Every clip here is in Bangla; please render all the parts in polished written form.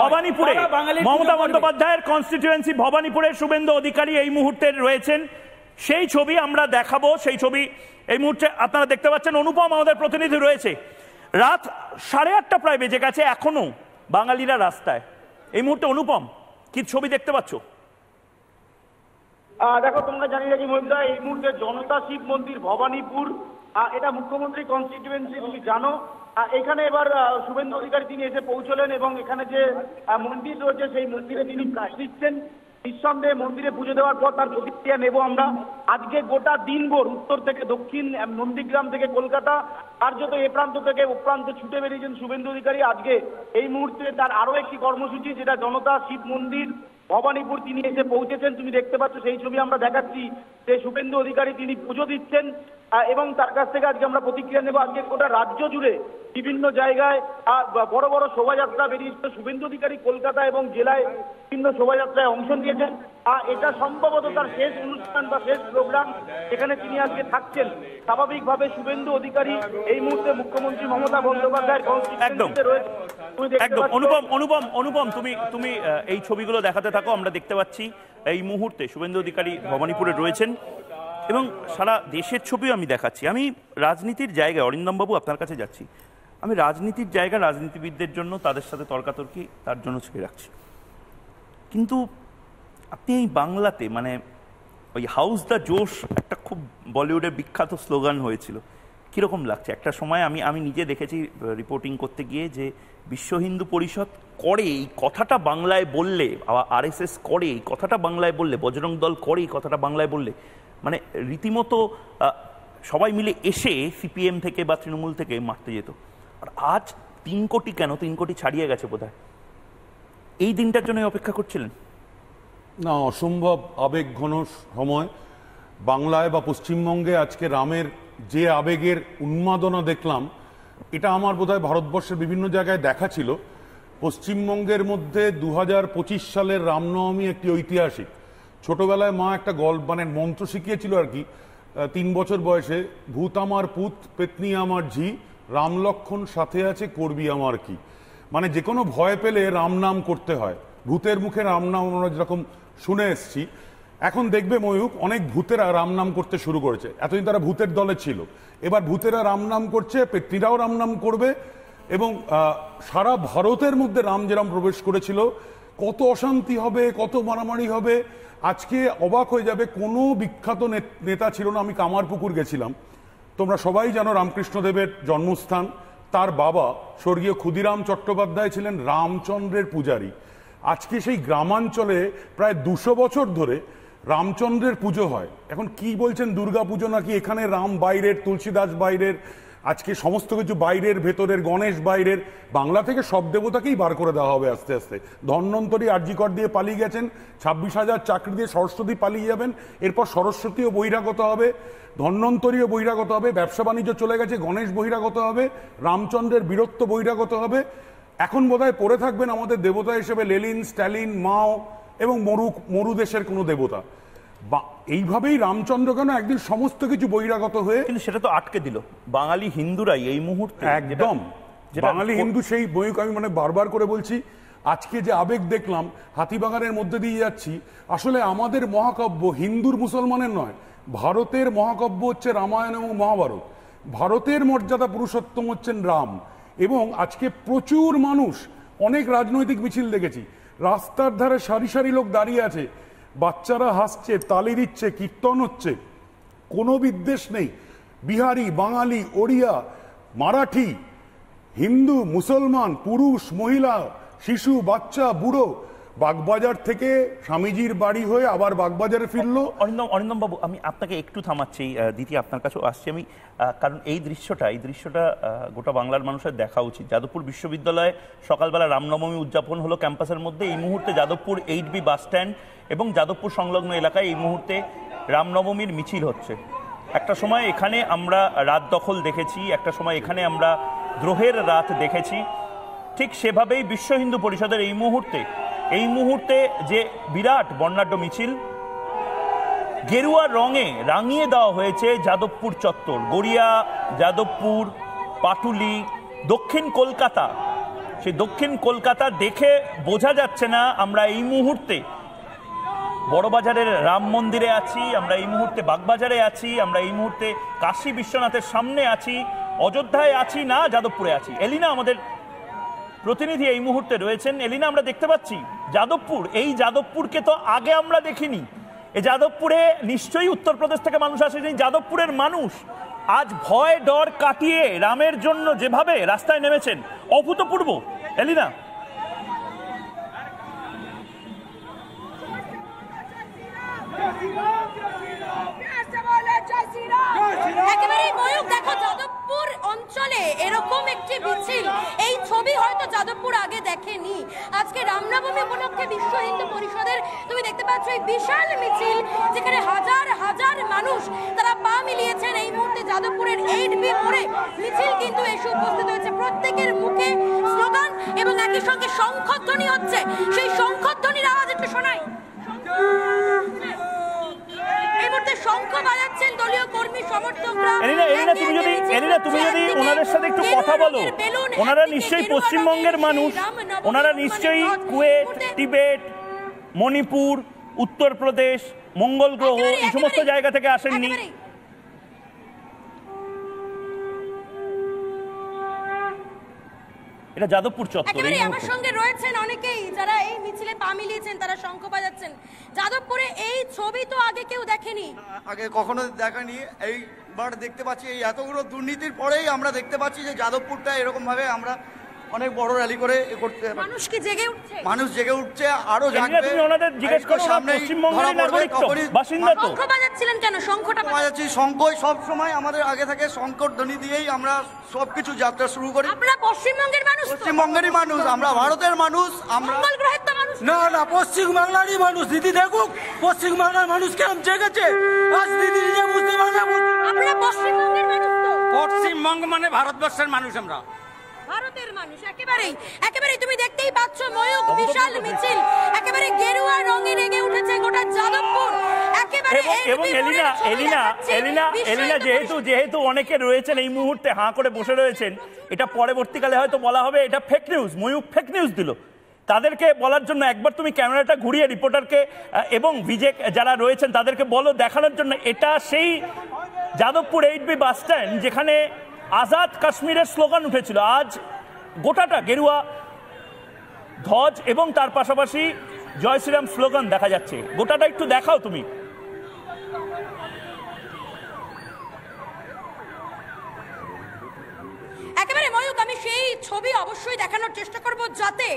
ভবানীপুরে মমতা বন্দ্যোপাধ্যায়ের কনস্টিটিউয়েন্সি ভবানীপুরের শুভেন্দু অধিকারী এই মুহূর্তে রয়েছেন, সেই ছবি আমরা দেখাবো। সেই ছবি এই মুহূর্তে আপনারা দেখতে পাচ্ছেন। অনুপম আমাদের প্রতিনিধি রয়েছে। রাত 8:30 প্রায় বেজে গেছে, এখনো বাঙালিরা রাস্তায়। এই মুহূর্তে অনুপম, কি ছবি দেখতে পাচ্ছ? দেখো, তোমরা জানি রাখি মহিলা, এই মুহূর্তে জনতা শিব মন্দির ভবানীপুর, এটা মুখ্যমন্ত্রী কনস্টিটিউয়েন্সি, তুমি জানো। এখানে এবার শুভেন্দু অধিকারী তিনি এসে পৌঁছলেন এবং এখানে যে মন্দির রয়েছে সেই মন্দিরে তিনি প্রাশ দিচ্ছেন। নিঃসন্দেহে মন্দিরে পুজো দেওয়ার পর তার প্রতিক্রিয়া নেব আমরা। আজকে গোটা দিনভর উত্তর থেকে দক্ষিণ, নন্দীগ্রাম থেকে কলকাতা, কার্যত এ প্রান্ত থেকে ও প্রান্তে ছুটে বেরিয়েছেন শুভেন্দু অধিকারী। আজকে এই মুহূর্তে তার আরো একটি কর্মসূচি, যেটা জনতা শিব মন্দির ভবানীপুর, তিনি এসে পৌঁছেছেন। তুমি দেখতে পাচ্ছ সেই ছবি আমরা দেখাচ্ছি যে শুভেন্দু অধিকারী তিনি পুজো দিচ্ছেন এবং তার কাছ থেকে আজকে আমরা প্রতিক্রিয়া নেব। আজকে গোটা রাজ্য জুড়ে বিভিন্ন জায়গায় বড় বড় শোভাযাত্রা বেরিয়েছিল। শুভেন্দু অধিকারী কলকাতা এবং জেলায় বিভিন্ন শোভাযাত্রায় অংশ নিয়েছেন। এটা সম্ভবত তার শেষ অনুষ্ঠান বা শেষ প্রোগ্রাম, যেখানে তিনি আজকে থাকছেন। স্বাভাবিকভাবে শুভেন্দু অধিকারী এই মুহূর্তে মুখ্যমন্ত্রী মমতা বন্দ্যোপাধ্যায়ের কনস্টিটিউয়েন্সিতে রয়েছে। একদম অনুপম, তুমি এই ছবিগুলো দেখাতে থাকো। আমরা দেখতে পাচ্ছি এই মুহূর্তে শুভেন্দু অধিকারী ভবানীপুরে রয়েছেন এবং সারা দেশের ছবিও আমি দেখাচ্ছি। আমি রাজনীতির জায়গায়, অরিন্দম বাবু আপনার কাছে যাচ্ছি, আমি রাজনীতির জায়গা রাজনীতিবিদদের জন্য, তাদের সাথে তর্কাতর্কি তার জন্য ছেড়ে রাখছি, কিন্তু আপনি এই বাংলাতে, মানে ওই হাউস দ্য জোশ একটা খুব বলিউডের বিখ্যাত স্লোগান হয়েছিল, কীরকম লাগছে? একটা সময় আমি নিজে দেখেছি রিপোর্টিং করতে গিয়ে যে বিশ্ব হিন্দু পরিষদ করে এই কথাটা বাংলায় বললে, আরএসএস করে এই কথাটা বাংলায় বললে, বজরং দল করে এই কথাটা বাংলায় বললে, মানে রীতিমতো সবাই মিলে এসে সিপিএম থেকে বা তৃণমূল থেকে মারতে যেত। আর আজ 3 কোটি, কেন 3 কোটি ছাড়িয়ে গেছে বোধহয়, এই দিনটার জন্য অপেক্ষা করছিলেন? না, অসম্ভব আবেগ ঘন সময় বাংলায় বা পশ্চিমবঙ্গে। আজকে রামের যে আবেগের উন্মাদনা দেখলাম, এটা আমার বোধহয় ভারতবর্ষের বিভিন্ন জায়গায় দেখা ছিল। পশ্চিমবঙ্গের মধ্যে 2025 সালের রামনবমী একটি ঐতিহাসিক। ছোটবেলায় মা একটা মানে মন্ত্র শিখিয়েছিল আর কি, 3 বছর বয়সে, ভূত আমার পুত, পেতনি আমার ঝি, রাম লক্ষণ সাথে আছে, করবি আমার কি। মানে যে কোনো ভয় পেলে রাম নাম করতে হয়। ভূতের মুখে রাম নাম আমরা যেরকম শুনে এসছি, এখন দেখবে ময়ূক, অনেক ভূতেরা রাম নাম করতে শুরু করেছে। এতদিন তারা ভূতের দলে ছিল, এবার ভূতেরা রাম নাম করছে, পেতনিরাও রাম নাম করবে। এবং সারা ভারতের মধ্যে রাম যেরাম প্রবেশ করেছিল, কত অশান্তি হবে, কত মারামারি হবে। আজকে অবাক হয়ে যাবে, কোনো বিখ্যাত নেতা ছিল না। আমি কামারপুকুর গেছিলাম, তোমরা সবাই জানো রামকৃষ্ণদেবের জন্মস্থান। তার বাবা স্বর্গীয় ক্ষুদিরাম চট্টোপাধ্যায় ছিলেন রামচন্দ্রের পূজারী। আজকে সেই গ্রামাঞ্চলে প্রায় 200 বছর ধরে রামচন্দ্রের পুজো হয়। এখন কি বলছেন দুর্গা পুজো নাকি? এখানে রাম বাইরের, তুলসীদাস বাইরের, আজকে সমস্ত কিছু বাইরের, ভেতরের, গণেশ বাইরের। বাংলা থেকে সব দেবতাকেই বার করে দেওয়া হবে আস্তে আস্তে। ধন্বন্তরী আরজিকর দিয়ে পালিয়ে গেছেন, 26,000 চাকরি দিয়ে সরস্বতী পালিয়ে যাবেন, এরপর সরস্বতীও বহিরাগত হবে, ধন্বন্তরীও বহিরাগত হবে, ব্যবসা বাণিজ্য চলে গেছে, গণেশ বহিরাগত হবে, রামচন্দ্রের বীরত্ব বহিরাগত হবে। এখন বোধহয় পড়ে থাকবেন আমাদের দেবতা হিসেবে লেনিন, স্ট্যালিন, মাও এবং মরু দেশের কোনো দেবতা। এইভাবেই রামচন্দ্র কেন একদিন সমস্ত কিছু বহিরাগত হয়ে, কিন্তু সেটা তো আটকে দিল বাঙালি হিন্দুরাই এই মুহূর্তে। একদম বাঙালি হিন্দু সেই বইকে আমি মানে বারবার করে বলছি, আজকে যে আবেগ দেখলাম, হাতিবাগানের মধ্যে দিয়ে যাচ্ছি। আসলে আমাদের মহাকাব্য হিন্দুর মুসলমানের নয়, ভারতের মহাকাব্য হচ্ছে রামায়ণ এবং মহাভারত। ভারতের মর্যাদা পুরুষোত্তম হচ্ছেন রাম। এবং আজকে প্রচুর মানুষ, অনেক রাজনৈতিক মিছিল দেখেছি, রাস্তার ধারে সারি সারি লোক দাঁড়িয়ে আছে, বাচ্চারা হাসছে, তালি দিচ্ছে, কীর্তন হচ্ছে, কোনো বিদ্বেষ নেই। বিহারি, বাঙালি, ওড়িয়া, মারাঠি, হিন্দু, মুসলমান, পুরুষ, মহিলা, শিশু, বাচ্চা, বুড়ো, বাগবাজার থেকে স্বামীজির বাড়ি হয়ে আবার বাগবাজারে ফিরলো। অরিন্দম বাবু, আমি আপনাকে একটু থামাচ্ছি, দিদি আপনার কাছেও আসছি আমি, কারণ এই দৃশ্যটা গোটা বাংলার মানুষের দেখা উচিত। যাদবপুর বিশ্ববিদ্যালয়ে সকালবেলা রামনবমী উদযাপন হলো ক্যাম্পাসের মধ্যে। এই মুহূর্তে যাদবপুর 8B বাস স্ট্যান্ড এবং যাদবপুর সংলগ্ন এলাকায় এই মুহূর্তে রামনবমীর মিছিল হচ্ছে। একটা সময় এখানে আমরা রাত দখল দেখেছি, একটা সময় এখানে আমরা দ্রোহের রাত দেখেছি। ঠিক সেভাবেই বিশ্ব হিন্দু পরিষদের এই মুহূর্তে যে বিরাট বর্ণাঢ্য মিছিল, গেরুয়া রঙে রাঙিয়ে দেওয়া হয়েছে যাদবপুর চত্বর, গড়িয়া, যাদবপুর, পাটুলি, দক্ষিণ কলকাতা, সেই দক্ষিণ কলকাতা দেখে বোঝা যাচ্ছে না আমরা এই মুহূর্তে বড়বাজারের রাম মন্দিরে আছি, আমরা এই মুহূর্তে বাগবাজারে আছি, আমরা এই মুহূর্তে কাশী বিশ্বনাথের সামনে আছি, অযোধ্যায় আছি না যাদবপুরে আছি। এলিনা আমাদের প্রতিনিধি এই মুহূর্তে রয়েছেন। এলিনা, আমরা দেখতে পাচ্ছি যাদবপুর, এই যাদবপুরকে তো আগে আমরা দেখিনি। এই যাদবপুরে নিশ্চয়ই উত্তরপ্রদেশ থেকে মানুষ আসেনি। যাদবপুরের মানুষ আজ ভয় ডর কাটিয়ে রামের জন্য যেভাবে রাস্তায় নেমেছেন, অভূতপূর্ব। এলিনা, একেবারে ময়ূক, দেখো যাদবপুর অঞ্চলে এরকম একটি মিছিল, এই ছবি হয়তো যাদবপুর আগে দেখেনি। আজকে রামনবমী উপলক্ষে বিশ্ব হিন্দু পরিষদের তুমি দেখতে পাচ্ছ এই বিশাল মিছিল, যেখানে হাজার হাজার মানুষ তারা পা মিলিয়েছেন এই মুহূর্তে যাদবপুরের 8B মোড়ে। মিছিল কিন্তু এসে উপস্থিত হয়েছে, প্রত্যেকের মুখে স্লোগান এবং একই সঙ্গে শঙ্খধ্বনি হচ্ছে। সেই শঙ্খধ্বনির আওয়াজ একটু শোনাই। এই মুহূর্তে শঙ্খ বাজাচ্ছেন দলীয় কর্মী সমর্থকরা। এলিনা, তুমি যদি ওনাদের সাথে একটু কথা বলো, ওনারা নিশ্চয়ই পশ্চিমবঙ্গের মানুষ, ওনারা নিশ্চয়ই কুয়েত, টিবেট, মণিপুর, উত্তরপ্রদেশ, মঙ্গল গ্রহ এই সমস্ত জায়গা থেকে আসেননি। এটা যাদবপুর চত্বর। একেবারে আমার সঙ্গে রয়েছেন অনেকেই যারা এই মিছিলে পা মিলিয়েছেন, তারা শঙ্খ বাজাচ্ছেন। যাদবপুরে এই ছবি তো আগে কেউ দেখেনি, আগে কখনো দেখানি। এইবার দেখতে পাচ্ছি, এই এতগুলো দুর্নীতির পরেই আমরা দেখতে পাচ্ছি যে যাদবপুরটা এরকম ভাবে আমরা অনেক বড় র্যালি করে করতে, মানুষ কি জেগে উঠছে, মানুষ জেগে উঠছে, আরো জাগবে। তুমি ওনাদের জিজ্ঞেস করো, পশ্চিমবঙ্গের নাগরিক তো, বাসিন্দা তো। শঙ্খ বাজাচ্ছিলেন কেন? শঙ্খটা বাজাচ্ছি, শঙ্খ সব সময় আমাদের আগে থাকে, শঙ্কর ধ্বনি দিয়েই আমরা সবকিছু যাত্রা শুরু করি। আপনারা পশ্চিমবঙ্গের মানুষ, পশ্চিমবঙ্গেরই মানুষ, আমরা ভারতের মানুষ, আমরা মঙ্গল গ্রহের তো মানুষ না না, পশ্চিমবাংলারই মানুষ। দিদি দেখুক পশ্চিমবাংলার মানুষ কেমন জেগেছে আজ, দিদি নিজে বুঝতে পারে। আপনারা পশ্চিমবঙ্গের মানুষ তো? পশ্চিমবঙ্গ মানে ভারতবর্ষের মানুষ, আমরা ভারতের মানুষ। একেবারেই তুমি দেখতেই পাচ্ছ ময়ূক, বিশাল মিছিল, একেবারে গেরুয়া রঙে রেগে উঠেছে গোটা যাদবপুর। এবং এলিনা যেহেতু অনেকে রয়েছেন এই মুহূর্তে হাঁ করে বসে রয়েছেন, এটা পরবর্তীকালে হয়তো বলা হবে এটা ফেক নিউজ, ময়ূক ফেক নিউজ দিল। তাদেরকে বলার জন্য একবার তুমি ক্যামেরাটা ঘুরিয়ে রিপোর্টারকে এবং বিজেক যারা রয়েছেন তাদেরকে বলো, দেখানোর জন্য এটা সেই যাদবপুর 8B বাস স্ট্যান্ড যেখানে আজাদ কাশ্মীরের স্লোগান উঠেছিল। আজ গোটাটা গেরুয়া ধ্বজ এবং তার পাশাপাশি জয় শ্রীরাম স্লোগান দেখা যাচ্ছে। গোটাটা একটু দেখাও তুমি। একেবারে ময়ূক, আমি সেই ছবি অবশ্যই দেখানোর চেষ্টা করব, যাতে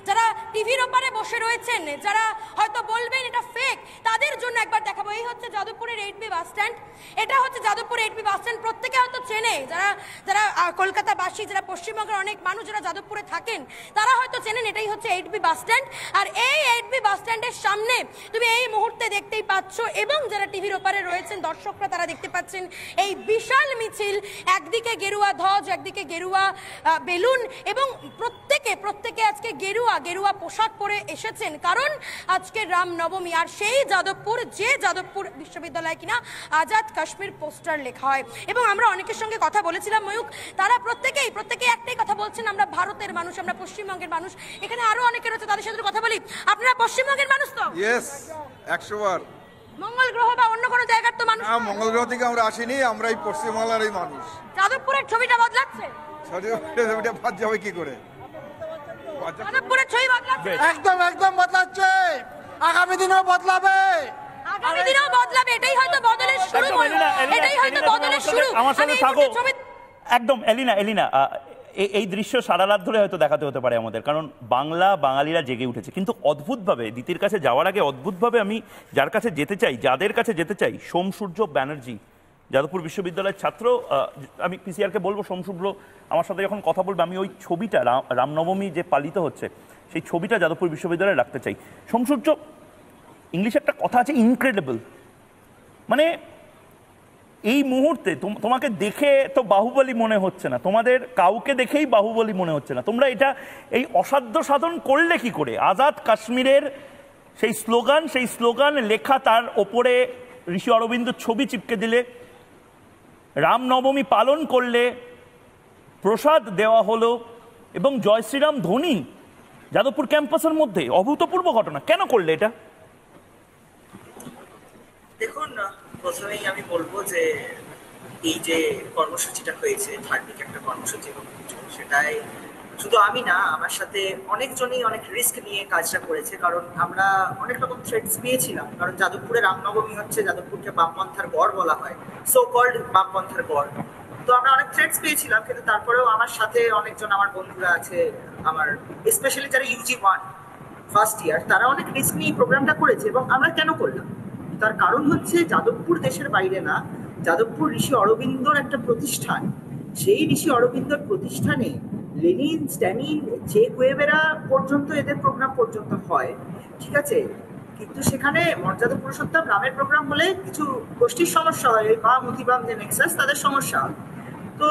যারা টিভির ওপারে বসে রয়েছেন, যারা হয়তো বলবেন এটা ফেক, তাদের জন্য একবার দেখাবো। এই হচ্ছে যাদবপুরের 8B বাস স্ট্যান্ড। এটা হচ্ছে যাদবপুর 8B বাস স্ট্যান্ড। প্রত্যেকে হয়তো চেনে, যারা কলকাতাবাসী, যারা পশ্চিমবঙ্গের অনেক মানুষ যারা যাদবপুরে থাকেন, তারা হয়তো চেনেন এটাই হচ্ছে 8B বাস স্ট্যান্ড। আর এই 8B বাস স্ট্যান্ডের সামনে তুমি এই মুহূর্তে দেখতেই পাচ্ছ, এবং যারা টিভির ওপারে রয়েছেন দর্শকরা তারা দেখতে পাচ্ছেন এই বিশাল মিছিল। একদিকে গেরুয়া ধ্বজ, একদিকে গেরুয়া বেলুন, এবং প্রত্যেকে আজকে গেরুয়া পোশাক পরে এসেছেন, কারণ আজকে রামনবমী। আর সেই যাদবপুর, যে যাদবপুর বিশ্ববিদ্যালয় কিনা আজাদ কাশ্মীর পোস্টার লেখা হয়। এবং আমরা অনেকের সঙ্গে কথা বলেছিলাম ময়ূক, তারা প্রত্যেকেই একটাই কথা বলছেন, আমরা ভারতের মানুষ, আমরা পশ্চিমবঙ্গের মানুষ। এখানে আরো অনেকে রয়েছে, তাদের সাথে কথা বলি। আপনারা পশ্চিমবঙ্গের মানুষ তো? ইয়েস, 100 বার। মঙ্গল গ্রহ বা অন্য কোনো জায়গার তো মানুষ? মঙ্গল গ্রহ থেকে আমরা আসিনি, আমরা এই পশ্চিমবাংলারই মানুষ। যাদবপুরের ছবিটা বদলাচ্ছে? ছবিটা বাদ যাবে কি করে? যাদবপুরের ছবি বদলাচ্ছে? একদম বদলাচ্ছে, আগামী দিনেও বদলাবে। এটাই হয়তো বদলের শুরু। আমার সাথে থাকো একদম। এলিনা, এই দৃশ্য সারা রাত ধরে হয়তো দেখাতে হতে পারে আমাদের, কারণ বাঙালিরা জেগে উঠেছে। কিন্তু অদ্ভুতভাবে, দিতির কাছে যাওয়ার আগে অদ্ভুতভাবে আমি যাদের কাছে যেতে চাই, সোমসূর্য ব্যানার্জি, যাদবপুর বিশ্ববিদ্যালয়ের ছাত্র। আমি পিসিআরকে বলবো, সোমসূর্য আমার সাথে যখন কথা বলবে, আমি ওই ছবিটা, রামনবমী যে পালিত হচ্ছে সেই ছবিটা যাদবপুর বিশ্ববিদ্যালয়ে রাখতে চাই। সোমসূর্য, ইংলিশে একটা কথা আছে, ইনক্রেডিবল। মানে এই মুহূর্তে তোমাকে দেখে তো বাহুবলী মনে হচ্ছে না, তোমাদের কাউকে দেখেই বাহুবলী মনে হচ্ছে না। তোমরা এই অসাধ্য সাধন করলে কি করে? আজাদ কাশ্মীরের সেই স্লোগান লেখা, তার ওপরে ঋষি অরবিন্দর ছবি চিপকে দিলে, রামনবমী পালন করলে, প্রসাদ দেওয়া হলো, এবং জয় শ্রীরাম ধ্বনি যাদবপুর ক্যাম্পাসের মধ্যে, অভূতপূর্ব ঘটনা। কেন করলে এটা? দেখুন, প্রথমেই আমি বলবো যে এই যে কর্মসূচিটা হয়েছে, ধার্মিক একটা কর্মসূচি এবং সেটাই শুধু আমি না, আমার সাথে অনেকজনই অনেক রিস্ক নিয়ে কাজটা করেছে। কারণ আমরা অনেক রকম থ্রেটস পেয়েছিলাম, কারণ যাদবপুরে রামনবমী হচ্ছে, যাদবপুরকে বামপন্থার গড় বলা হয়, সো কল্ড বামপন্থার গড়। তো আমরা অনেক থ্রেটস পেয়েছিলাম, কিন্তু তারপরেও আমার সাথে অনেকজন আমার বন্ধুরা আছে, আমার স্পেশালি যারা UG1 ফার্স্ট ইয়ার, তারা অনেক রিস্ক নিয়ে প্রোগ্রামটা করেছে। এবং আমরা কেন করলাম তার কারণ হচ্ছে, যাদবপুর দেশের বাইরে না, যাদবপুর ঋষি অরবিন্দর একটা প্রতিষ্ঠান। সেই ঋষি অরবিন্দর প্রতিষ্ঠানে লেনিন, স্ট্যালিন, চে গুয়েভেরা পর্যন্ত এদের প্রোগ্রাম পর্যন্ত হয়, ঠিক আছে। কিন্তু সেখানে মর্যাদা পুরুষোত্তম রামের প্রোগ্রাম হলে কিছু গোষ্ঠীর সমস্যা হয়, ওই মা মতিবাম যে নেক্সাস, তাদের সমস্যা হয়। তো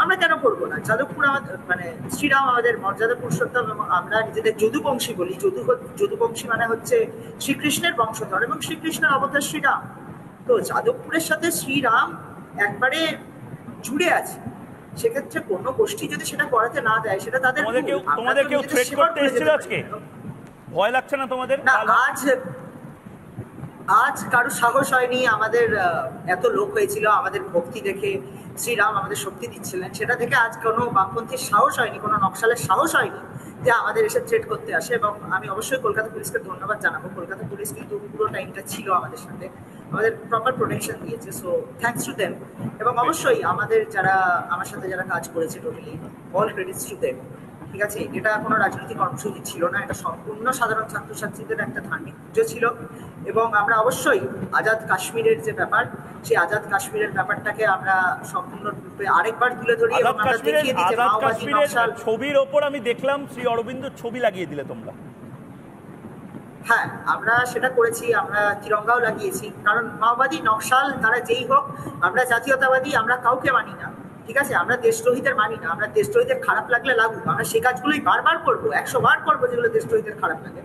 আমরা কেন করবো না? যাদবপুর আমাদের মানে শ্রীরাম আমাদের মর্যাদা পুরুষোত্তম, এবং আমরা নিজেদের যদুবংশী বলি। যদুবংশী মানে হচ্ছে শ্রীকৃষ্ণের বংশধর, এবং শ্রীকৃষ্ণের অবতার শ্রীরাম। তো যাদবপুরের সাথে শ্রীরাম একবারে জুড়ে আছে। সেক্ষেত্রে কোনো গোষ্ঠী যদি সেটা করাতে না দেয়, সেটা তাদের তোমাদের কেউ থ্রেট করতে এসেছিল আজকে? ভয় লাগছে না তোমাদের? না, আজ কারো সাহস হয়নি। আমাদের এত লোক হয়েছিল, আমাদের ভক্তি দেখে শ্রীরাম আমাদের শক্তি দিচ্ছিলেন, সেটা থেকে আজ কোনো বামপন্থীর সাহস হয়নি, কোনো নকশালের সাহস হয়নি যে আমাদের এসে থ্রেট করতে আসে। এবং আমি অবশ্যই কলকাতা পুলিশকে ধন্যবাদ জানাবো। কলকাতা পুলিশ কিন্তু পুরো টাইমটা ছিল আমাদের সাথে, আমাদের প্রপার প্রোটেকশন দিয়েছে, সো থ্যাঙ্কস টু দেম। এবং অবশ্যই আমাদের যারা আমার সাথে যারা কাজ করেছে, totally all credits to them, ঠিক আছে। এটা কোনো রাজনৈতিক কর্মসূচি ছিল না, এটা সম্পূর্ণ সাধারণ ছাত্রছাত্রীদের একটা ধার্মিক পুজো ছিল। এবং আমরা অবশ্যই আজাদ কাশ্মীরের যে ব্যাপার, সেই আজাদ কাশ্মীরের ব্যাপারটাকে আমরা সম্পূর্ণরূপে আরেকবার তুলে ধরি এবং আমরা দেখিয়ে দিই যে মাওবাদী নকশাল। ছবির ওপর আমি দেখলাম শ্রী অরবিন্দর ছবি লাগিয়ে দিলে তোমরা। হ্যাঁ, আমরা সেটা করেছি, আমরা তিরঙ্গাও লাগিয়েছি। কারণ মাওবাদী নকশাল তারা যেই হোক, আমরা জাতীয়তাবাদী, আমরা কাউকে মানি না, ঠিক আছে। আমরা দেশদ্রোহীদের মানি না। আমরা দেশদ্রোহীদের খারাপ লাগলে লাগুক, আমরা সে কাজগুলোই বারবার করবো, 100 বার করবো যেগুলো দেশদ্রোহীদের খারাপ লাগে।